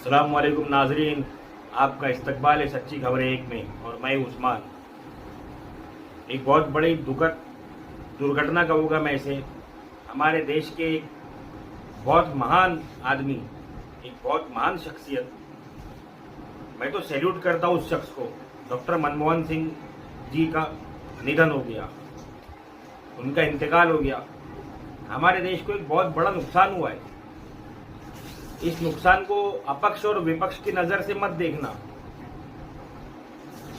अस्सलाम वालेकुम नाजरीन, आपका इस्तकबाल है सच्ची खबरें एक में और मैं उस्मान। एक बहुत बड़ी दुखद दुर्घटना कहूँगा मैं इसे। हमारे देश के एक बहुत महान आदमी, एक बहुत महान शख्सियत, मैं तो सैल्यूट करता हूँ उस शख्स को, डॉक्टर मनमोहन सिंह जी का निधन हो गया, उनका इंतकाल हो गया। हमारे देश को एक बहुत बड़ा नुकसान हुआ है। इस नुकसान को अपक्ष और विपक्ष की नजर से मत देखना।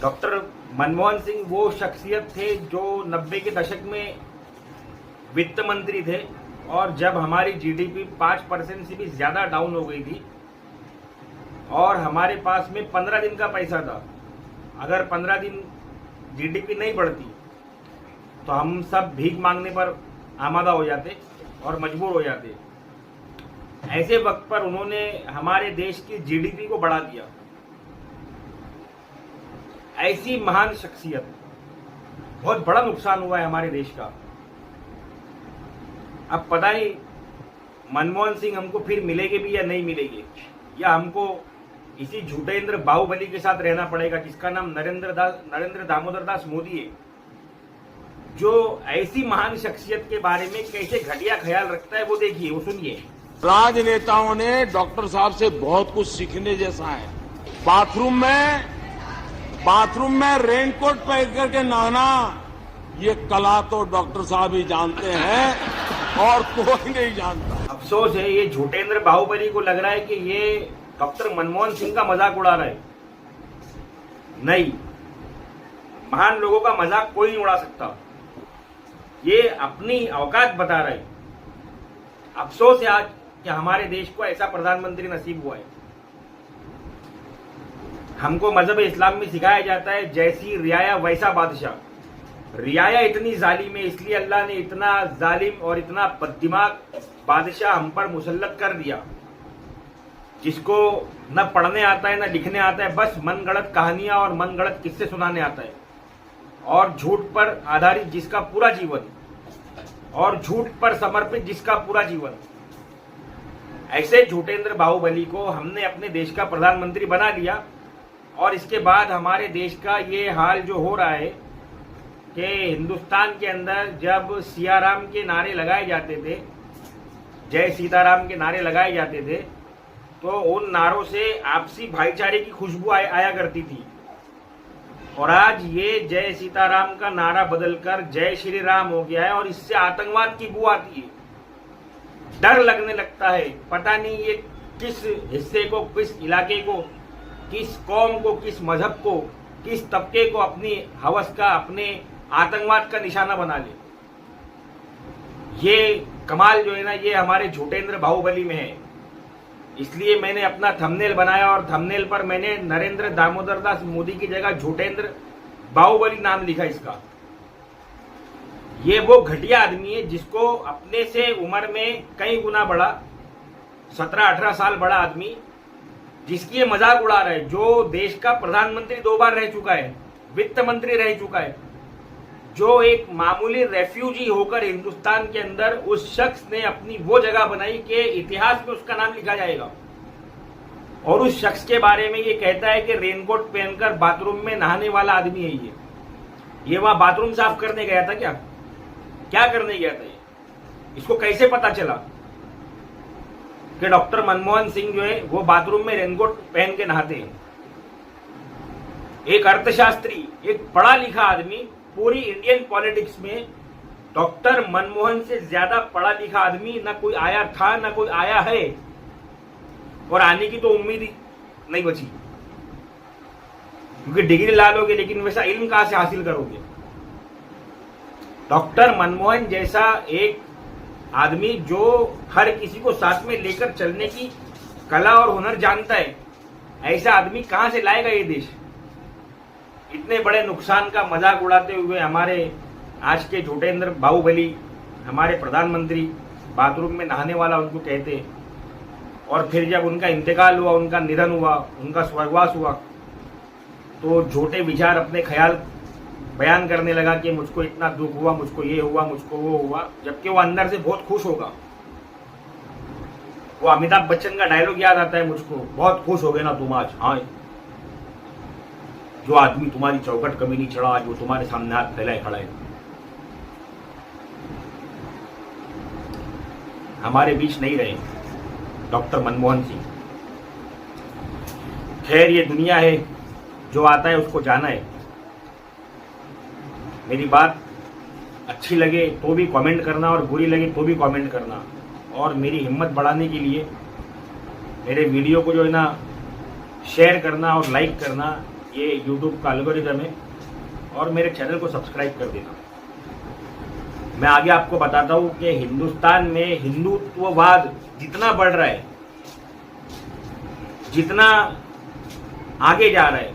डॉक्टर मनमोहन सिंह वो शख्सियत थे जो 90 के दशक में वित्त मंत्री थे, और जब हमारी जीडीपी 5% से भी ज्यादा डाउन हो गई थी और हमारे पास में 15 दिन का पैसा था, अगर 15 दिन जीडीपी नहीं बढ़ती तो हम सब भीख मांगने पर आमादा हो जाते और मजबूर हो जाते। ऐसे वक्त पर उन्होंने हमारे देश की जीडीपी को बढ़ा दिया। ऐसी महान शख्सियत, बहुत बड़ा नुकसान हुआ है हमारे देश का। अब पता नहीं मनमोहन सिंह हमको फिर मिलेंगे भी या नहीं मिलेंगे, या हमको इसी झूठेंद्र बाहुबली के साथ रहना पड़ेगा जिसका नाम नरेंद्र दामोदर दास मोदी है, जो ऐसी महान शख्सियत के बारे में कैसे घटिया ख्याल रखता है। वो देखिए, वो सुनिए। राजनेताओं ने डॉक्टर साहब से बहुत कुछ सीखने जैसा है। बाथरूम में रेनकोट पहन करके नहाना, ये कला तो डॉक्टर साहब ही जानते हैं और कोई नहीं जानता। अफसोस है, ये झूठेंद्र बाहुबली को लग रहा है कि ये डॉक्टर मनमोहन सिंह का मजाक उड़ा रहा है। नहीं, महान लोगों का मजाक कोई नहीं उड़ा सकता। ये अपनी औकात बता रहे। अफसोस है आज कि हमारे देश को ऐसा प्रधानमंत्री नसीब हुआ है। हमको मजहब इस्लाम में सिखाया जाता है, जैसी रियाया वैसा बादशाह। रियाया इतनी जालिम है, इसलिए अल्लाह ने इतना जालिम और इतना बददिमाग बादशाह हम पर मुसल्लत कर दिया, जिसको न पढ़ने आता है न लिखने आता है, बस मनगढ़ंत कहानियां और मनगढ़ंत किस्से सुनाने आता है, और झूठ पर आधारित जिसका पूरा जीवन, और झूठ पर समर्पित जिसका पूरा जीवन। ऐसे झूठेंद्र बाहुबली को हमने अपने देश का प्रधानमंत्री बना लिया, और इसके बाद हमारे देश का ये हाल जो हो रहा है कि हिंदुस्तान के अंदर जब सियाराम के नारे लगाए जाते थे, जय सीताराम के नारे लगाए जाते थे, तो उन नारों से आपसी भाईचारे की खुशबू आया करती थी। और आज ये जय सीताराम का नारा बदलकर जय श्री राम हो गया है, और इससे आतंकवाद की बू आती है, डर लगने लगता है। पता नहीं ये किस हिस्से को, किस इलाके को, किस कौम को, किस मजहब को, किस तबके को अपनी हवस का, अपने आतंकवाद का निशाना बना ले। ये कमाल जो है ना, ये हमारे झूठेंद्र बाहुबली में है। इसलिए मैंने अपना थंबनेल बनाया, और थंबनेल पर मैंने नरेंद्र दामोदर दास मोदी की जगह झूठेंद्र बाहुबली नाम लिखा इसका। ये वो घटिया आदमी है जिसको अपने से उम्र में कई गुना बड़ा, 17-18 साल बड़ा आदमी, जिसकी ये मजाक उड़ा रहा है, जो देश का प्रधानमंत्री 2 बार रह चुका है, वित्त मंत्री रह चुका है, जो एक मामूली रेफ्यूजी होकर हिंदुस्तान के अंदर उस शख्स ने अपनी वो जगह बनाई कि इतिहास में उसका नाम लिखा जाएगा। और उस शख्स के बारे में ये कहता है कि रेनकोट पहनकर बाथरूम में नहाने वाला आदमी है ये वहां बाथरूम साफ करने गया था क्या करने गया था? इसको कैसे पता चला कि डॉक्टर मनमोहन सिंह जो है वो बाथरूम में रेनकोट पहन के नहाते हैं? एक अर्थशास्त्री, एक पढ़ा लिखा आदमी, पूरी इंडियन पॉलिटिक्स में डॉक्टर मनमोहन से ज्यादा पढ़ा लिखा आदमी ना कोई आया था, ना कोई आया है, और आने की तो उम्मीद ही नहीं बची, क्योंकि डिग्री ला लोगे लेकिन वैसा इल्म कहां से हासिल करोगे? डॉक्टर मनमोहन जैसा एक आदमी जो हर किसी को साथ में लेकर चलने की कला और हुनर जानता है, ऐसा आदमी कहां से लाएगा ये देश? इतने बड़े नुकसान का मजाक उड़ाते हुए हमारे आज के झूठेंद्र बाहुबली, हमारे प्रधानमंत्री, बाथरूम में नहाने वाला उनको कहते, और फिर जब उनका इंतकाल हुआ, उनका निधन हुआ, उनका स्वर्गवास हुआ, तो झूठे विचार, अपने ख्याल बयान करने लगा कि मुझको इतना दुख हुआ, मुझको ये हुआ, मुझको वो हुआ, जबकि वो अंदर से बहुत खुश होगा। वो अमिताभ बच्चन का डायलॉग याद आता है मुझको, बहुत खुश हो गए ना तुम आज। हाँ, जो आदमी तुम्हारी चौखट कभी नहीं चढ़ा, आज वो तुम्हारे सामने हाथ फैलाए खड़ा है। हमारे बीच नहीं रहे डॉक्टर मनमोहन सिंह। खैर, ये दुनिया है, जो आता है उसको जाना है। मेरी बात अच्छी लगे तो भी कमेंट करना और बुरी लगे तो भी कमेंट करना। और मेरी हिम्मत बढ़ाने के लिए मेरे वीडियो को जो है ना शेयर करना और लाइक करना, ये YouTube का एल्गोरिथम है। और मेरे चैनल को सब्सक्राइब कर देना। मैं आगे आपको बताता हूँ कि हिंदुस्तान में हिंदुत्ववाद जितना बढ़ रहा है, जितना आगे जा रहा है,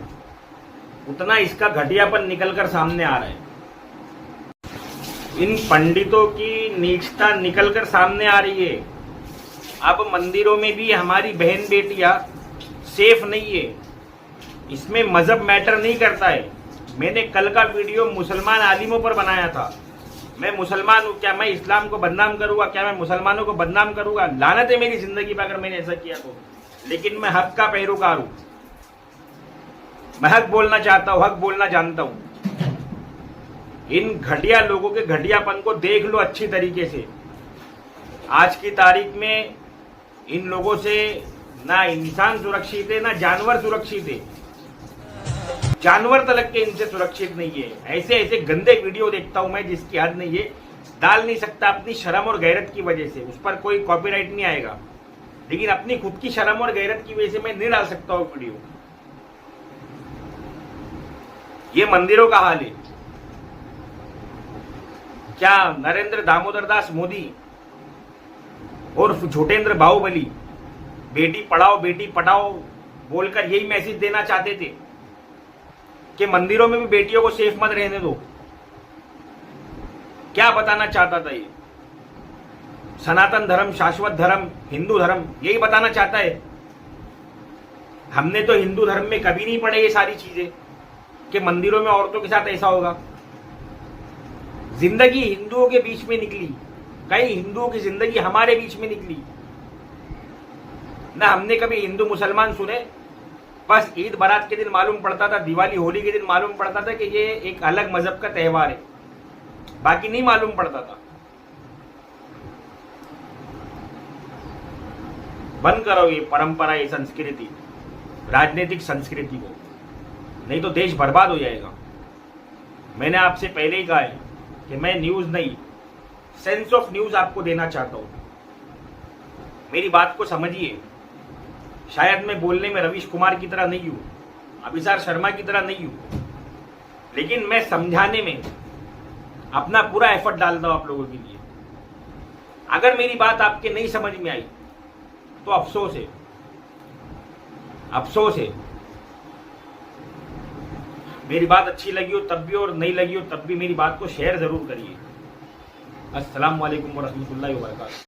उतना इसका घटियापन निकलकर सामने आ रहा है। इन पंडितों की नीचता निकलकर सामने आ रही है। अब मंदिरों में भी हमारी बहन बेटियां सेफ नहीं है। इसमें मजहब मैटर नहीं करता है। मैंने कल का वीडियो मुसलमान आलिमों पर बनाया था। मैं मुसलमान हूं, क्या मैं इस्लाम को बदनाम करूंगा? क्या मैं मुसलमानों को बदनाम करूंगा? लानत है मेरी जिंदगी पर अगर मैंने ऐसा किया तो। लेकिन मैं हक का पैरोकार हूं। मैं हक बोलना चाहता हूं, हक बोलना जानता हूं। इन घटिया लोगों के घटियापन को देख लो अच्छी तरीके से। आज की तारीख में इन लोगों से ना इंसान सुरक्षित है, ना जानवर सुरक्षित है। जानवर तलक के इनसे सुरक्षित नहीं है। ऐसे ऐसे गंदे वीडियो देखता हूं मैं जिसकी हद नहीं है। डाल नहीं सकता अपनी शर्म और गैरत की वजह से, उस पर कोई कॉपीराइट नहीं आएगा। लेकिन अपनी खुद की शर्म और गैरत की वजह से मैं नहीं डाल सकता हूं वीडियो। ये मंदिरों का हाल है। क्या नरेंद्र दामोदर दास मोदी और झोटेंद्र बाहुबली बेटी पढ़ाओ बेटी पढ़ाओ बोलकर यही मैसेज देना चाहते थे कि मंदिरों में भी बेटियों को सेफ मत रहने दो? क्या बताना चाहता था ये? सनातन धर्म, शाश्वत धर्म, हिंदू धर्म, यही बताना चाहता है। हमने तो हिंदू धर्म में कभी नहीं पढ़े ये सारी चीजें कि मंदिरों में औरतों के साथ ऐसा होगा। जिंदगी हिंदुओं के बीच में निकली, कई हिंदुओं की जिंदगी हमारे बीच में निकली ना। हमने कभी हिंदू मुसलमान सुने? बस ईद बारात के दिन मालूम पड़ता था, दिवाली होली के दिन मालूम पड़ता था कि ये एक अलग मजहब का त्यौहार है, बाकी नहीं मालूम पड़ता था। बंद करो ये परंपरा, ये संस्कृति, राजनीतिक संस्कृति को, नहीं तो देश बर्बाद हो जाएगा। मैंने आपसे पहले ही कहा है कि मैं न्यूज नहीं, सेंस ऑफ न्यूज आपको देना चाहता हूं। मेरी बात को समझिए। शायद मैं बोलने में रवीश कुमार की तरह नहीं हूं, अभिसार शर्मा की तरह नहीं हूं, लेकिन मैं समझाने में अपना पूरा एफर्ट डालता हूं आप लोगों के लिए। अगर मेरी बात आपके नहीं समझ में आई तो अफसोस है, अफसोस है। मेरी बात अच्छी लगी हो तब भी और नहीं लगी हो तब भी मेरी बात को शेयर जरूर करिए। अस्सलाम वालेकुम व रहमतुल्लाहि व बरकातहू।